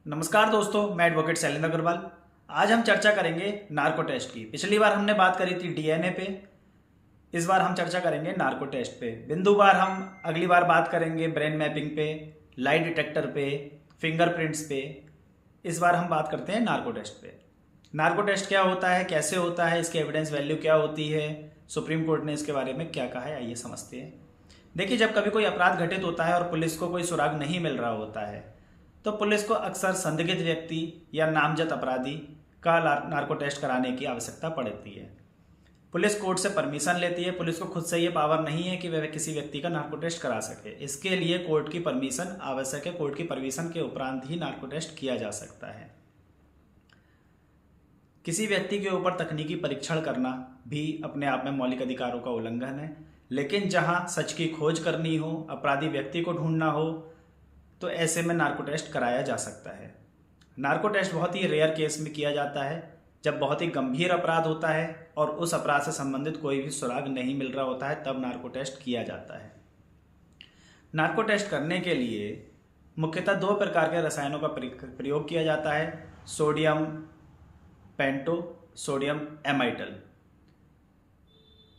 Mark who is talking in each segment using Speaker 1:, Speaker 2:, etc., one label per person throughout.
Speaker 1: नमस्कार दोस्तों, मैं एडवोकेट शैलेंद्र अग्रवाल। आज हम चर्चा करेंगे नार्को टेस्ट की। पिछली बार हमने बात करी थी डीएनए पे, इस बार हम चर्चा करेंगे नार्को टेस्ट पे। बिंदुवार हम अगली बार बात करेंगे ब्रेन मैपिंग पे, लाई डिटेक्टर पे, फिंगरप्रिंट्स पे। इस बार हम बात करते हैं नार्को टेस्ट पे। नार्को टेस्ट क्या होता है, कैसे होता है, इसकी एविडेंस वैल्यू क्या होती है, सुप्रीम कोर्ट ने इसके बारे में क्या कहा है, आइए समझते हैं। देखिए, जब कभी कोई अपराध घटित होता है और पुलिस को कोई सुराग नहीं मिल रहा होता है तो पुलिस को अक्सर संदिग्ध व्यक्ति या नामजद अपराधी का नार्को टेस्ट कराने की आवश्यकता पड़ती है। पुलिस कोर्ट से परमिशन लेती है। पुलिस को खुद से ये पावर नहीं है कि वह किसी व्यक्ति का नार्को टेस्ट करा सके। इसके लिए कोर्ट की परमिशन आवश्यक है। कोर्ट की परमिशन के उपरांत ही नार्को टेस्ट किया जा सकता है। किसी व्यक्ति के ऊपर तकनीकी परीक्षण करना भी अपने आप में मौलिक अधिकारों का उल्लंघन है, लेकिन जहां सच की खोज करनी हो, अपराधी व्यक्ति को ढूंढना हो, तो ऐसे में नार्को टेस्ट कराया जा सकता है। नार्को टेस्ट बहुत ही रेयर केस में किया जाता है, जब बहुत ही गंभीर अपराध होता है और उस अपराध से संबंधित कोई भी सुराग नहीं मिल रहा होता है, तब नार्को टेस्ट किया जाता है। नार्को टेस्ट करने के लिए मुख्यतः दो प्रकार के रसायनों का प्रयोग किया जाता है, सोडियम पेंटो, सोडियम एमाइटल।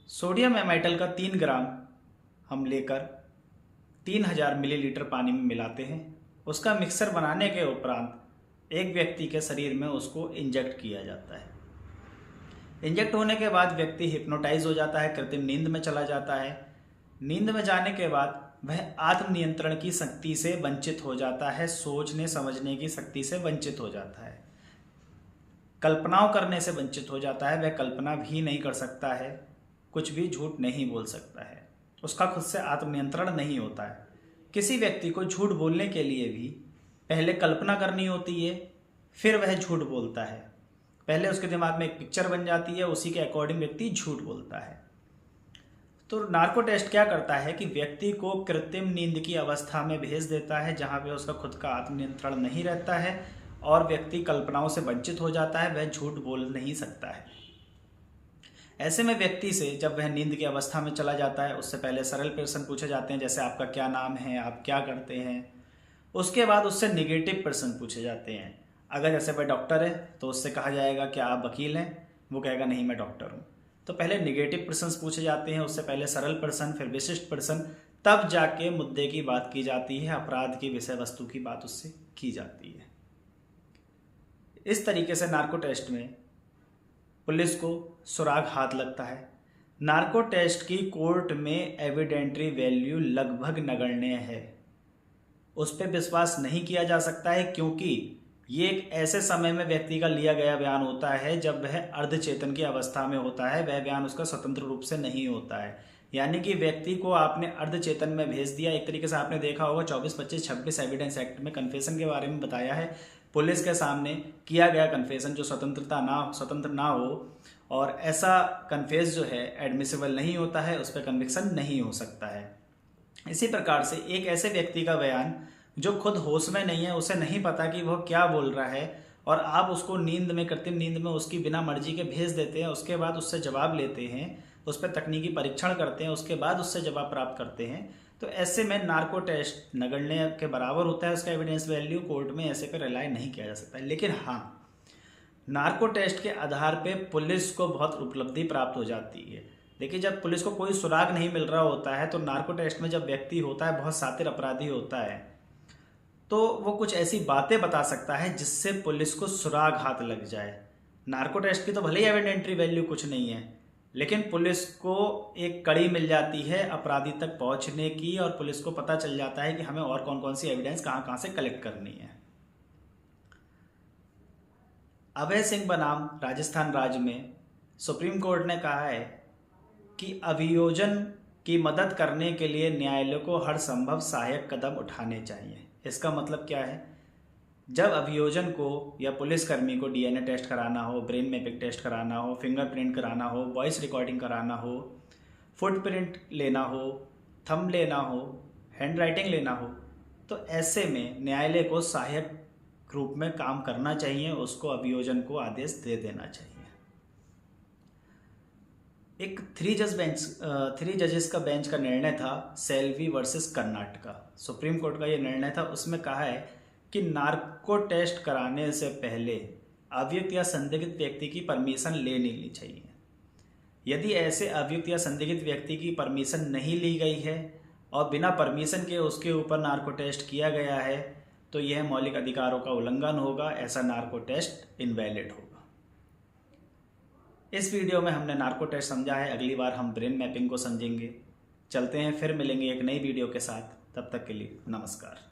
Speaker 1: सोडियम एमाइटल का 3 ग्राम हम लेकर 3000 मिलीलीटर पानी में मिलाते हैं। उसका मिक्सर बनाने के उपरांत एक व्यक्ति के शरीर में उसको इंजेक्ट किया जाता है। इंजेक्ट होने के बाद व्यक्ति हिप्नोटाइज हो जाता है, कृत्रिम नींद में चला जाता है। नींद में जाने के बाद वह आत्म नियंत्रण की शक्ति से वंचित हो जाता है, सोचने समझने की शक्ति से वंचित हो जाता है, कल्पनाओं करने से वंचित हो जाता है। वह कल्पना भी नहीं कर सकता है, कुछ भी झूठ नहीं बोल सकता है, उसका खुद से आत्मनियंत्रण नहीं होता है। किसी व्यक्ति को झूठ बोलने के लिए भी पहले कल्पना करनी होती है, फिर वह झूठ बोलता है। पहले उसके दिमाग में एक पिक्चर बन जाती है, उसी के अकॉर्डिंग व्यक्ति झूठ बोलता है। तो नार्को टेस्ट क्या करता है कि व्यक्ति को कृत्रिम नींद की अवस्था में भेज देता है, जहां पे उसका खुद का आत्मनियंत्रण नहीं रहता है और व्यक्ति कल्पनाओं से वंचित हो जाता है, वह झूठ बोल नहीं सकता है। ऐसे में व्यक्ति से जब वह नींद की अवस्था में चला जाता है, उससे पहले सरल प्रश्न पूछे जाते हैं, जैसे आपका क्या नाम है, आप क्या करते हैं। उसके बाद उससे निगेटिव प्रश्न पूछे जाते हैं। अगर जैसे वह डॉक्टर है तो उससे कहा जाएगा क्या आप वकील हैं, वो कहेगा नहीं मैं डॉक्टर हूँ। तो पहले निगेटिव प्रश्न पूछे जाते हैं, उससे पहले सरल प्रश्न, फिर विशिष्ट प्रश्न, तब जाके मुद्दे की बात की जाती है, अपराध की विषय वस्तु की बात उससे की जाती है। इस तरीके से नार्को टेस्ट में पुलिस को सुराग हाथ लगता है। नार्को टेस्ट की कोर्ट में एविडेंट्री वैल्यू लगभग नगण्य है, उस पर विश्वास नहीं किया जा सकता है, क्योंकि ये एक ऐसे समय में व्यक्ति का लिया गया बयान होता है जब वह अर्धचेतन की अवस्था में होता है। वह बयान उसका स्वतंत्र रूप से नहीं होता है, यानी कि व्यक्ति को आपने अर्धचेतन में भेज दिया। एक तरीके से आपने देखा होगा 24, 25, 26 एविडेंस एक्ट में कन्फेशन के बारे में बताया है। पुलिस के सामने किया गया कन्फेशन जो स्वतंत्र ना हो, और ऐसा कन्फेस जो है एडमिसिबल नहीं होता है, उस पर कन्विक्शन नहीं हो सकता है। इसी प्रकार से एक ऐसे व्यक्ति का बयान जो खुद होश में नहीं है, उसे नहीं पता कि वह क्या बोल रहा है, और आप उसको नींद में, कृत्रिम नींद में उसकी बिना मर्जी के भेज देते हैं, उसके बाद उससे जवाब लेते हैं, उस पर तकनीकी परीक्षण करते हैं, उसके बाद उससे जवाब प्राप्त करते हैं, तो ऐसे में नार्को टेस्ट नगण्य के बराबर होता है उसका एविडेंस वैल्यू। कोर्ट में ऐसे पे रिलाई नहीं किया जा सकता है। लेकिन हाँ, नार्को टेस्ट के आधार पे पुलिस को बहुत उपलब्धि प्राप्त हो जाती है। देखिए, जब पुलिस को कोई सुराग नहीं मिल रहा होता है तो नार्को टेस्ट में जब व्यक्ति होता है, बहुत शातिर अपराधी होता है, तो वो कुछ ऐसी बातें बता सकता है जिससे पुलिस को सुराग हाथ लग जाए। नार्को टेस्ट की तो भले ही एविडेंट्री वैल्यू कुछ नहीं है, लेकिन पुलिस को एक कड़ी मिल जाती है अपराधी तक पहुंचने की, और पुलिस को पता चल जाता है कि हमें और कौन कौन सी एविडेंस कहां कहां से कलेक्ट करनी है। अभय सिंह बनाम राजस्थान राज्य में सुप्रीम कोर्ट ने कहा है कि अभियोजन की मदद करने के लिए न्यायालय को हर संभव सहायक कदम उठाने चाहिए। इसका मतलब क्या है? जब अभियोजन को या पुलिसकर्मी को डीएनए टेस्ट कराना हो, ब्रेन मैपिंग टेस्ट कराना हो, फिंगरप्रिंट कराना हो, वॉइस रिकॉर्डिंग कराना हो, फुटप्रिंट लेना हो, थंब लेना हो, हैंड राइटिंग लेना हो, तो ऐसे में न्यायालय को सहायक रूप में काम करना चाहिए, उसको अभियोजन को आदेश दे देना चाहिए। एक 3 जजेस का बेंच का निर्णय था Selvi versus Karnataka. Supreme court का ये निर्णय था। उसमें कहा है कि नार्को टेस्ट कराने से पहले अभियुक्त या संदिग्ध व्यक्ति की परमिशन ले लेनी चाहिए। यदि ऐसे अभियुक्त या संदिग्ध व्यक्ति की परमिशन नहीं ली गई है और बिना परमिशन के उसके ऊपर नार्को टेस्ट किया गया है तो यह मौलिक अधिकारों का उल्लंघन होगा। ऐसा नार्को टेस्ट इनवैलिड होगा। इस वीडियो में हमने नार्को टेस्ट समझा है, अगली बार हम ब्रेन मैपिंग को समझेंगे। चलते हैं, फिर मिलेंगे एक नई वीडियो के साथ। तब तक के लिए नमस्कार।